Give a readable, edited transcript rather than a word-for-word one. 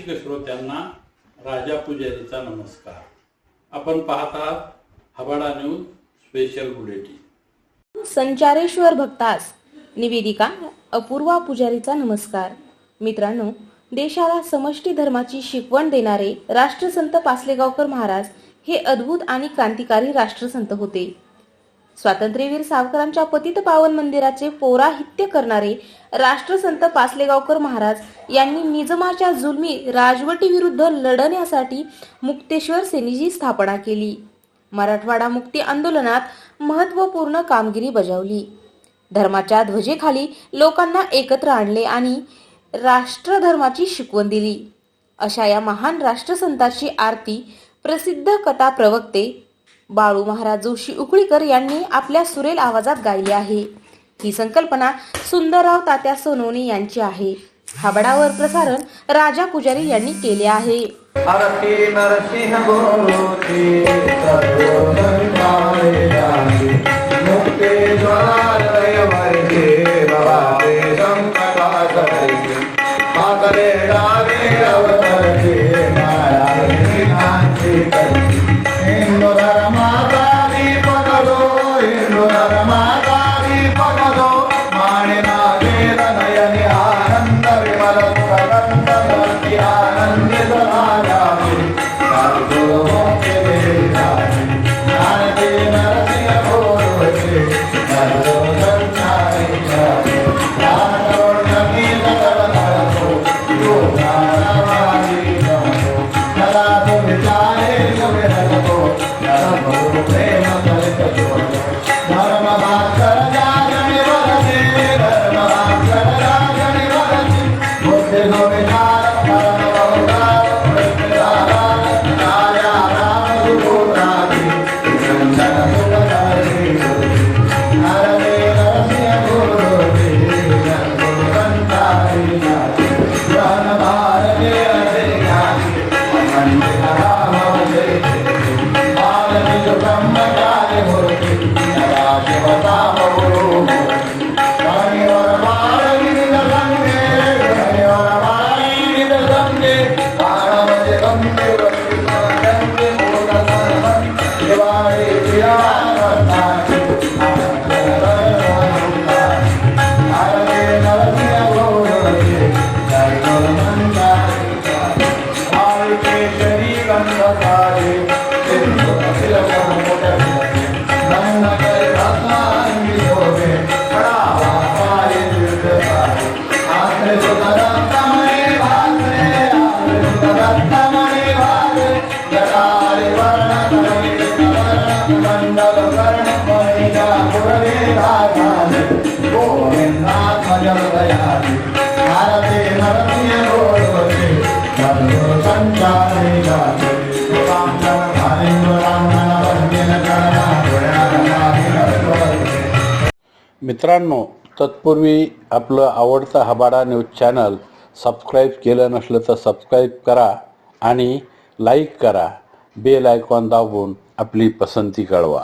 रसिक श्रोत्यांना राजा पुजारीचा नमस्कार। आपण पाहत आहात हबाडा न्यूज स्पेशल बुलेटिन। संचारेश्वर भक्तास निवेदिका अपूर्वा पुजारीचा नमस्कार। मित्रांनो, देशाला समष्टी धर्माची शिकवण देणारे राष्ट्रसंत पासलेगावकर महाराज हे अद्भुत आणि क्रांतिकारी राष्ट्रसंत होते। स्वातंत्र्यवीर सावरकरांच्या पतित पावन मंदिराचे पौराहित्य करणारे राष्ट्रसंत पासलेगावकर महाराज यांनी निजामाच्या जुलमी राजवटी विरुद्ध लढण्यासाठी मुक्तेश्वर सेनेची स्थापना केली। मराठवाडा मुक्ती आंदोलनात महत्त्वपूर्ण कामगिरी बजावली। धर्माच्या ध्वजेखाली लोकांना एकत्र आणले आणि राष्ट्रधर्माची शिकवण दिली। अशा या महान राष्ट्रसंताची आरती प्रसिद्ध कथा प्रवक्ते बाळू महाराज जोशी उकळीकर यांनी आपल्या सुरेल आवाजात गायली आहे। ही संकल्पना सुंदरराव तात्या सोनवणे यांची आहे। हबाडावर प्रसारण राजा पुजारी यांनी केले आहे। आरती नरसिंह गोरोती सर्वधर्माय जागे मुक्ते द्वारय वर्गे भवाते संकटाकरे मातरे रागे अवतरते नारायणी नांची करते हिंदू धर्माचा दीपक दो हिंदू धर्माचा दीपक दो माने नागे नयनी आनंद विमल सुखकंद भक्ती आनंदित मित्रांनो, तत्पूर्वी आपलं आवडतं हबाडा न्यूज चॅनल सबस्क्राईब केलं नसलं तर सबस्क्राईब करा आणि लाईक करा। बेल आयकॉन दाबून आपली पसंती कळवा।